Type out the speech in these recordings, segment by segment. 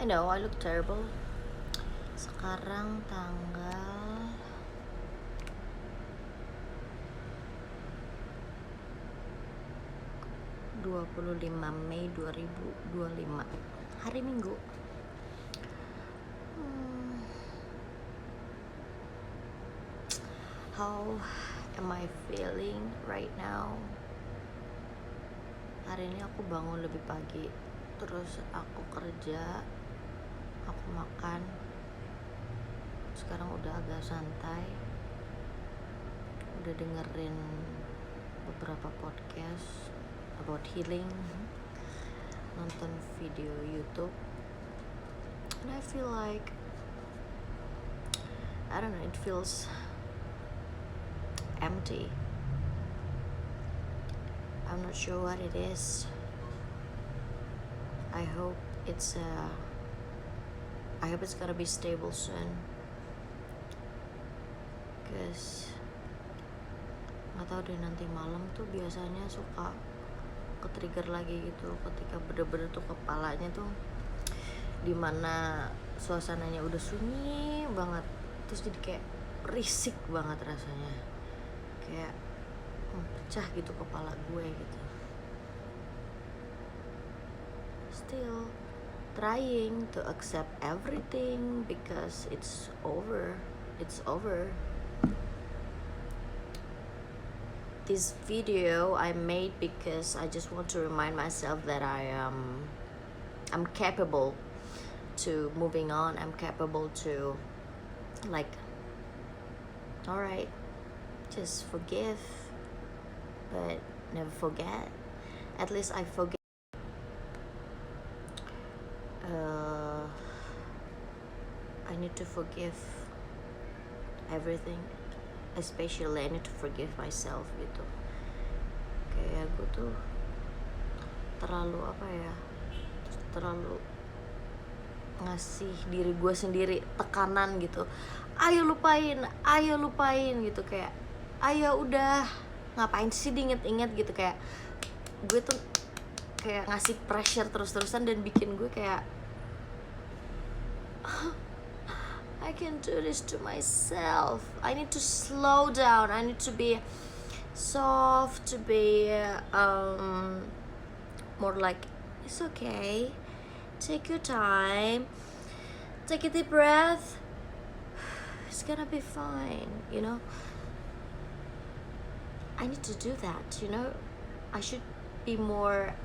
I know I look terrible. Sekarang tanggal 25 Mei 2025, hari Minggu. How am I feeling right now? Hari ini aku bangun lebih pagi, terus aku kerja, aku makan. Sekarang udah agak santai, udah dengerin beberapa podcast about healing, nonton video YouTube, and I feel like, I don't know, it feels empty. I'm not sure what it is. I hope it's gonna be stable soon, cause nggak tahu deh, nanti malam tuh biasanya suka ke-trigger lagi gitu, ketika bener-bener tuh kepalanya tuh dimana suasananya udah sunyi banget, terus jadi kayak berisik banget rasanya, kayak pecah gitu kepala gue gitu. Still trying to accept everything because it's over. This video I made because I just want to remind myself that I'm capable to moving on. I'm capable to, like, all right, just forgive, but never forget. At least I forget. I need to forgive everything, especially I need to forgive myself gitu. Kayak gue tuh terlalu terlalu ngasih diri gue sendiri tekanan gitu. Ayo lupain gitu, kayak ayo udah, ngapain sih diinget-inget gitu. Kayak gue tuh kayak ngasih pressure terus-terusan dan bikin gue kayak I can do this to myself. I need to slow down. I need to be soft, to be more like, it's okay. Take your time. Take a deep breath. It's gonna be fine, you know. I need to do that, you know. I should be more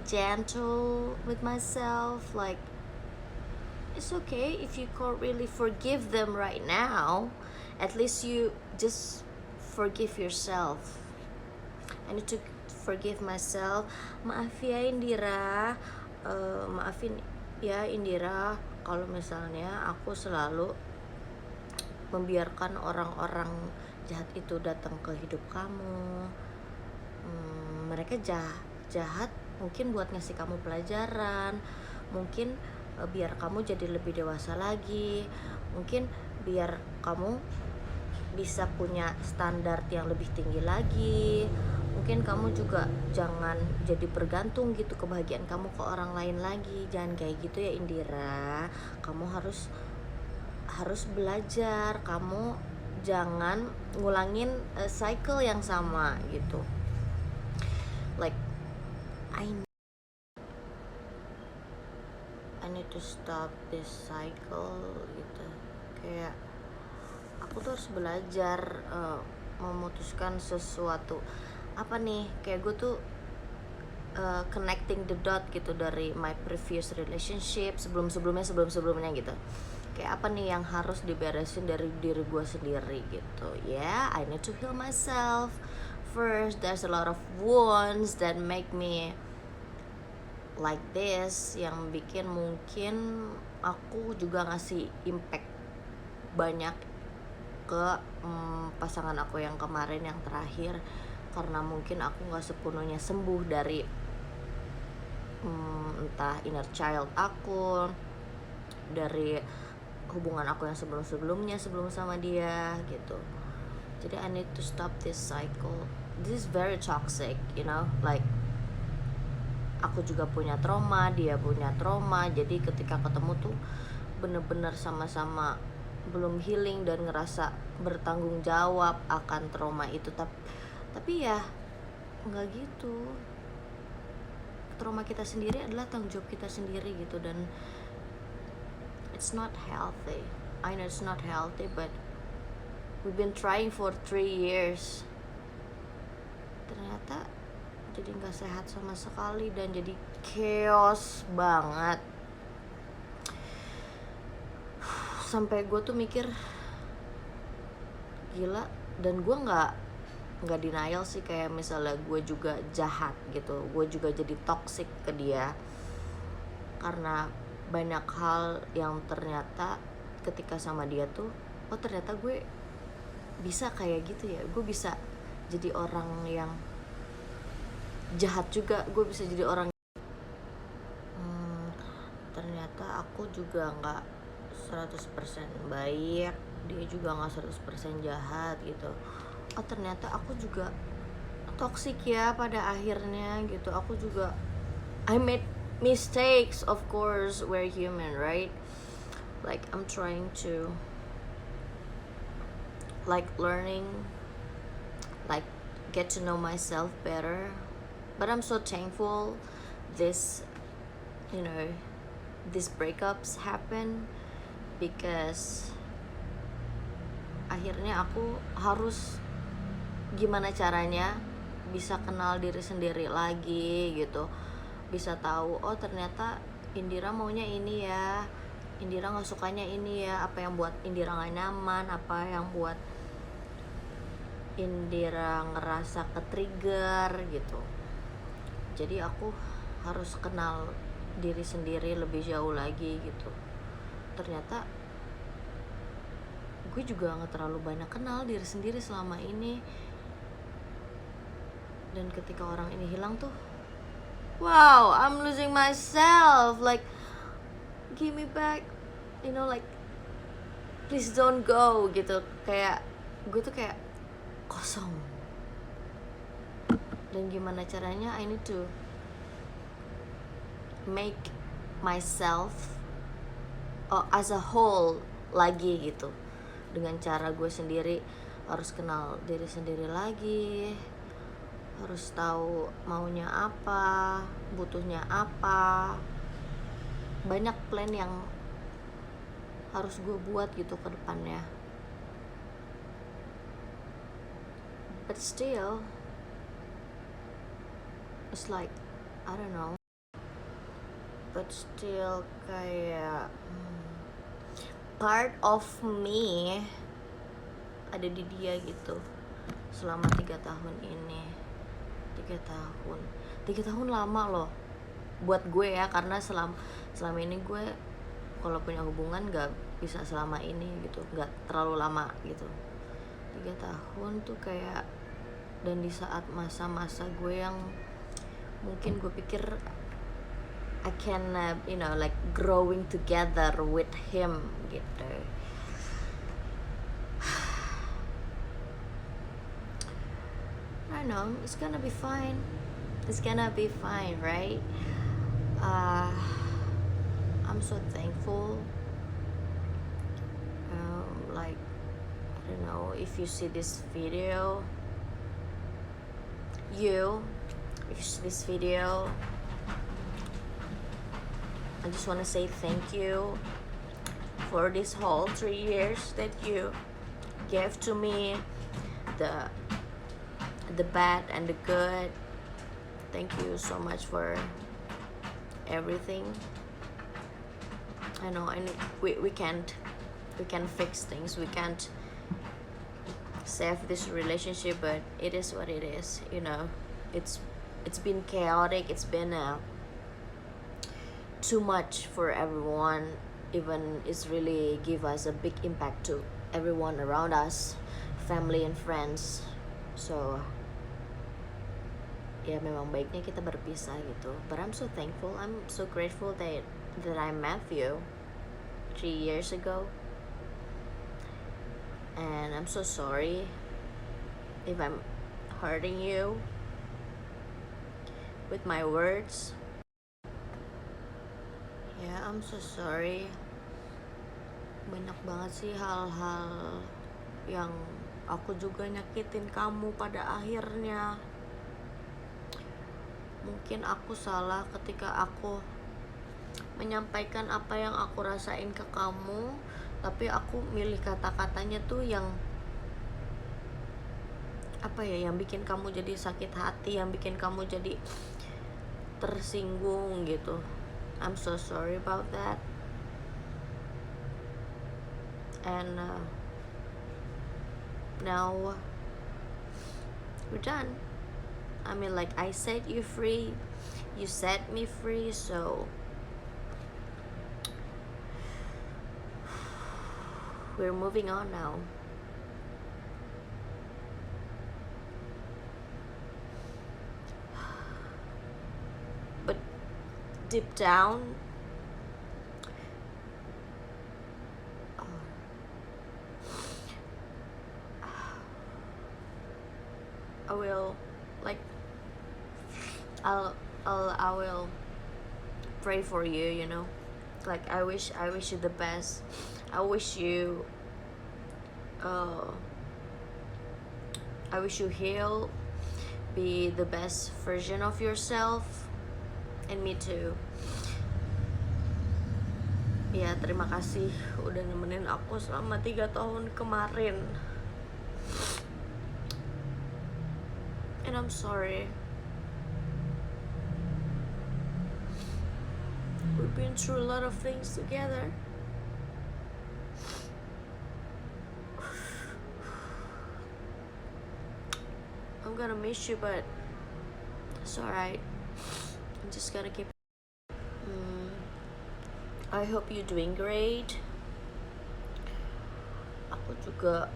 gentle with myself, like, it's okay if you can't really forgive them right now. At least you just forgive yourself. I need to forgive myself. Maaf ya Indira, maafin ya Indira kalau misalnya aku selalu membiarkan orang-orang jahat itu datang ke hidup kamu. Mereka jahat mungkin buat ngasih kamu pelajaran, mungkin biar kamu jadi lebih dewasa lagi, mungkin biar kamu bisa punya standar yang lebih tinggi lagi, mungkin kamu juga jangan jadi bergantung gitu kebahagiaan kamu ke orang lain lagi. Jangan kayak gitu ya Indira, kamu harus belajar, kamu jangan ngulangin cycle yang sama gitu. Like I need to stop this cycle gitu. Kayak aku tuh harus belajar memutuskan sesuatu. Apa nih, kayak gue tuh connecting the dot gitu dari my previous relationship, sebelumnya gitu. Kayak apa nih yang harus diberesin dari diri gue sendiri gitu. I need to heal myself first. There's a lot of wounds that make me like this, yang bikin mungkin aku juga ngasih impact banyak ke pasangan aku yang kemarin, yang terakhir, karena mungkin aku gak sepenuhnya sembuh dari entah inner child aku, dari hubungan aku yang sebelum sama dia gitu. Jadi I need to stop this cycle. This is very toxic, you know, like aku juga punya trauma, dia punya trauma. Jadi ketika ketemu tuh bener-bener sama-sama belum healing dan ngerasa bertanggung jawab akan trauma itu. Tapi ya nggak gitu, trauma kita sendiri adalah tanggung jawab kita sendiri gitu. Dan it's not healthy, I know it's not healthy, but we've been trying for 3 years. Ternyata jadi nggak sehat sama sekali dan jadi chaos banget. Sampai gue tuh mikir gila. Dan gue nggak denial sih, kayak misalnya gue juga jahat gitu, gue juga jadi toxic ke dia karena banyak hal yang ternyata ketika sama dia tuh, oh ternyata gue bisa kayak gitu ya, gue bisa jadi orang yang jahat juga, gue bisa jadi orang ternyata aku juga nggak 100% baik, dia juga nggak 100% jahat gitu. Oh ternyata aku juga toxic ya pada akhirnya gitu. Aku juga I made mistakes, of course, we're human, right? Like I'm trying to like learning, like get to know myself better. But I'm so thankful this, you know, these breakups happen, because akhirnya aku harus gimana caranya bisa kenal diri sendiri lagi gitu, bisa tahu oh ternyata Indira maunya ini ya, Indira nggak sukanya ini ya, apa yang buat Indira nggak nyaman, apa yang buat Indira ngerasa ke-trigger gitu. Jadi aku harus kenal diri sendiri lebih jauh lagi gitu. Ternyata gue juga nggak terlalu banyak kenal diri sendiri selama ini. Dan ketika orang ini hilang tuh, wow, I'm losing myself. Like, give me back, you know, like please don't go gitu. Kayak gue tuh kayak kosong. Dan gimana caranya, I need to make myself as a whole lagi gitu, dengan cara gue sendiri. Harus kenal diri sendiri lagi, harus tahu maunya apa, butuhnya apa. Banyak plan yang harus gue buat gitu ke depannya. But still it's like I don't know, but still kayak part of me ada di dia gitu selama 3 tahun ini. 3 tahun lama loh buat gue ya, karena selama ini gue kalau punya hubungan gak bisa selama ini gitu, gak terlalu lama gitu. 3 tahun tuh kayak, dan di saat masa-masa gue yang mungkin gue pikir I can you know, like growing together with him gitu. I know it's gonna be fine. It's gonna be fine, right? I'm so thankful. Like I don't know if you see this video. If you see this video, I just want to say thank you for this whole 3 years that you gave to me, the bad and the good. Thank you so much for everything. I know we can't fix things, we can't save this relationship, but it is what it is, you know. It's been chaotic, it's been too much for everyone. Even it's really give us a big impact to everyone around us, family and friends. So ya memang baiknya kita berpisah gitu. But I'm so thankful, I'm so grateful that I met you 3 years ago. And I'm so sorry if I'm hurting you with my words. Ya, I'm so sorry. Banyak banget sih hal-hal yang aku juga nyakitin kamu pada akhirnya. Mungkin aku salah ketika aku menyampaikan apa yang aku rasain ke kamu, tapi aku milih kata-katanya tuh yang apa ya, yang bikin kamu jadi sakit hati, yang bikin kamu jadi tersinggung gitu. I'm so sorry about that. And now we're done. I mean, like, I set you free, you set me free, so we're moving on now. But deep down, I will, like, I will pray for you, you know. Like, I wish you the best. I wish you heal, be the best version of yourself, and me too. Ya, terima kasih udah nemenin aku selama 3 tahun kemarin. And I'm sorry. We've been through a lot of things together. I'm gonna miss you, but it's alright. I'm just gonna keep. I hope you're doing great. Aku juga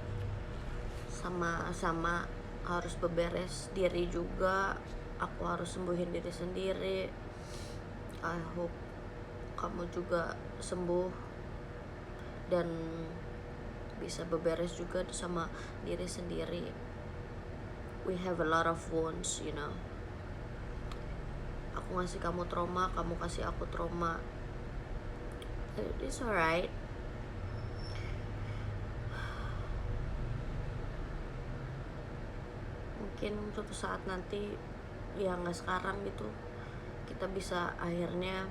sama-sama harus beberes diri juga. Aku harus sembuhin diri sendiri. I hope kamu juga sembuh dan bisa beberes juga sama diri sendiri. We have a lot of wounds, you know. Aku ngasih kamu trauma, kamu kasih aku trauma. It's alright. Mungkin suatu saat nanti, ya nggak sekarang gitu, kita bisa akhirnya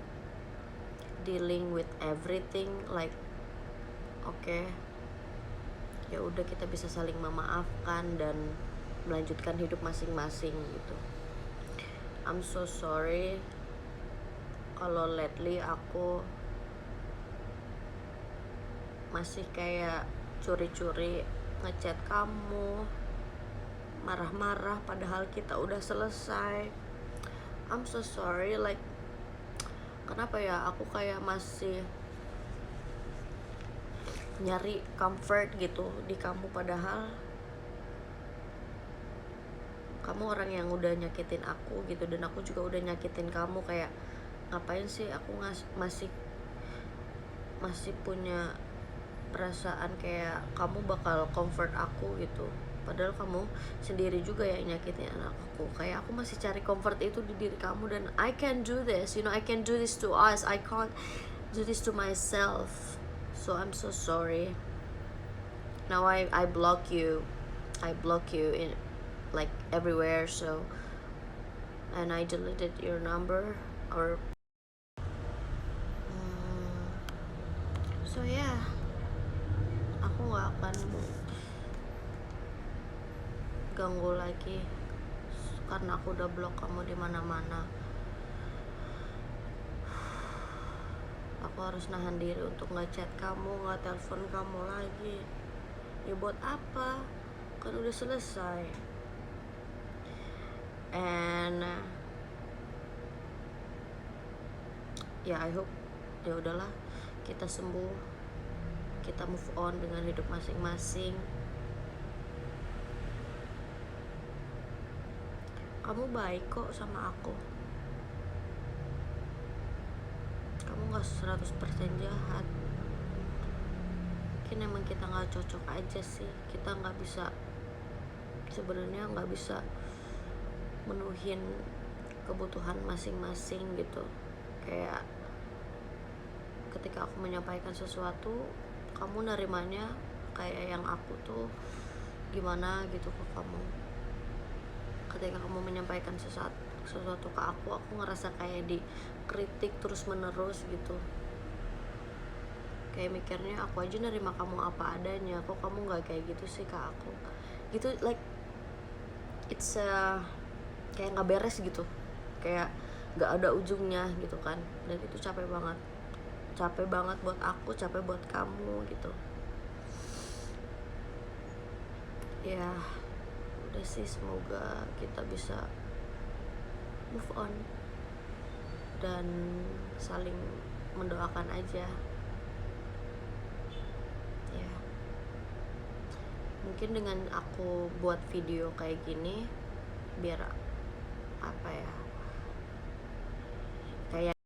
dealing with everything, like, okay, ya udah, kita bisa saling memaafkan dan melanjutkan hidup masing-masing gitu. I'm so sorry kalau lately aku masih kayak curi-curi ngechat kamu, marah-marah padahal kita udah selesai. I'm so sorry, like, kenapa ya aku kayak masih nyari comfort gitu di kamu, padahal kamu orang yang udah nyakitin aku gitu, dan aku juga udah nyakitin kamu. Kayak ngapain sih aku masih punya perasaan kayak kamu bakal comfort aku gitu, padahal kamu sendiri juga yang nyakitin aku. Kayak aku masih cari comfort itu di diri kamu, dan I can do this, you know, I can do this to us, I can't do this to myself. So I'm so sorry. Now I block you in, like, everywhere, so, and I deleted your number, or so yeah, aku gak akan ganggu lagi karena aku udah blok kamu di mana-mana. Aku harus nahan diri untuk nggak chat kamu, nggak telepon kamu lagi. Ya buat apa? Kan udah selesai. And ya, I hope, ya udahlah, kita sembuh, kita move on dengan hidup masing-masing. Kamu baik kok sama aku. Kamu gak 100% jahat. Mungkin emang kita gak cocok aja sih. Kita gak bisa, sebenarnya gak bisa menuhin kebutuhan masing-masing gitu. Kayak ketika aku menyampaikan sesuatu, kamu nerimanya kayak yang aku tuh gimana gitu ke kamu. Ketika kamu menyampaikan sesuatu ke aku ngerasa kayak dikritik terus menerus gitu. Kayak mikirnya aku aja nerima kamu apa adanya, kok kamu nggak kayak gitu sih ke aku gitu. Like it's kayak nggak beres gitu, kayak nggak ada ujungnya gitu kan. Dan itu capek banget buat aku, capek buat kamu gitu ya. Udah sih, semoga kita bisa move on dan saling mendoakan aja ya. Mungkin dengan aku buat video kayak gini biar apa ya, kayak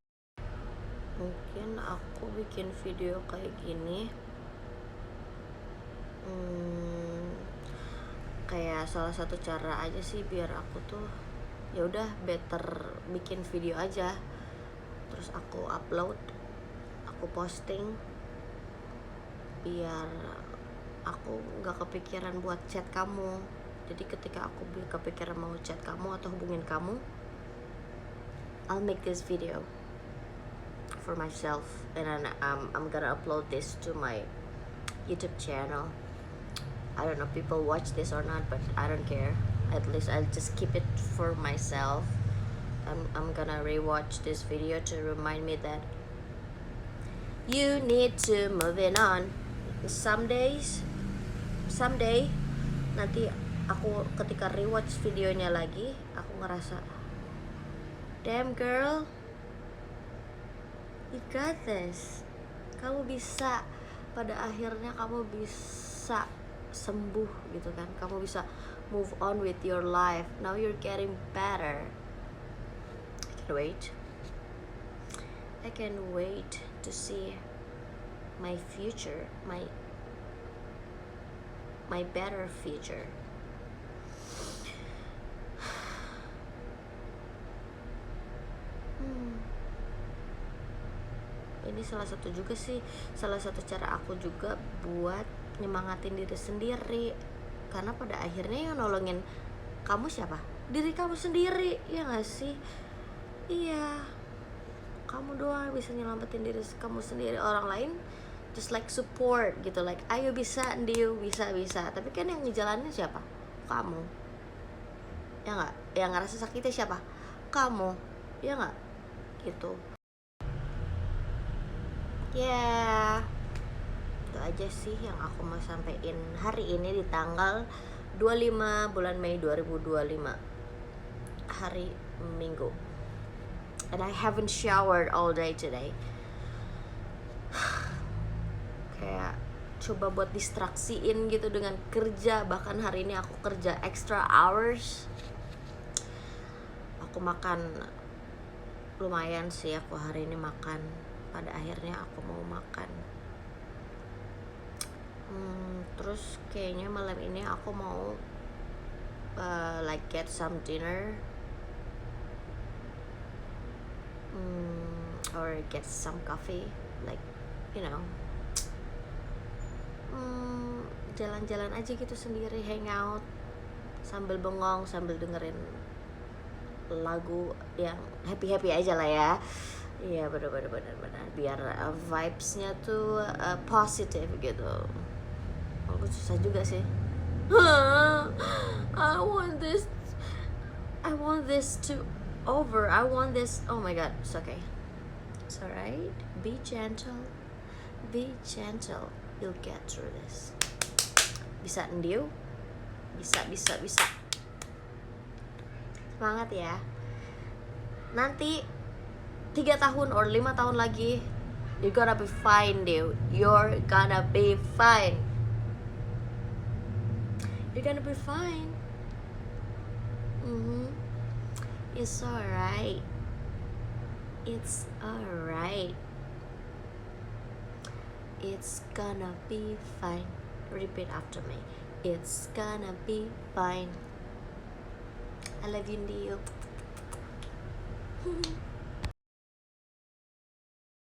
mungkin aku bikin video kayak gini kayak salah satu cara aja sih biar aku tuh ya udah better bikin video aja, terus aku upload, aku posting, biar aku nggak kepikiran buat chat kamu. Jadi ketika aku kepikiran mau chat kamu atau hubungin kamu, I'll make this video for myself and then I'm gonna upload this to my YouTube channel. I don't know if people watch this or not, but I don't care. At least I'll just keep it for myself. I'm gonna rewatch this video to remind me that you need to moving on. Someday nanti aku ketika rewatch videonya lagi, aku ngerasa, damn girl, you got this. Kamu bisa, pada akhirnya kamu bisa sembuh gitu kan, kamu bisa move on with your life. Now you're getting better. I can wait to see my future, my better future. Ini salah satu cara aku juga buat nyemangatin diri sendiri, karena pada akhirnya yang nolongin kamu siapa? Diri kamu sendiri, ya gak sih? Iya, kamu doang bisa nyelamatin diri kamu sendiri. Orang lain just like support gitu, like ayo bisa Ndiu, bisa, tapi kan yang ngejalanin siapa? Kamu, ya gak? Yang ngerasa sakitnya siapa? Kamu, ya gak? Gitu ya. Itu aja sih yang aku mau sampein hari ini di tanggal 25 bulan Mei 2025, hari Minggu. And I haven't showered all day today. Kayak coba buat distraksiin gitu dengan kerja. Bahkan hari ini aku kerja extra hours. Aku makan lumayan sih, aku hari ini makan. Pada akhirnya aku mau makan. Terus kayaknya malam ini aku mau like get some dinner, or get some coffee, like you know, jalan-jalan aja gitu sendiri, hangout sambil bengong, sambil dengerin lagu yang happy aja lah ya. Iya, benar biar vibes-nya tuh positif gitu. Aku susah juga sih. I want this to over. I want this. Oh my god, it's okay. It's alright. Be gentle. You'll get through this. Bisa Ndiu? Bisa. Semangat ya. Nanti 3 tahun or 5 tahun lagi, you're gonna be fine, dude. You're gonna be fine. It's alright. It's gonna be fine. Repeat after me. It's gonna be fine. I love you, Ndio.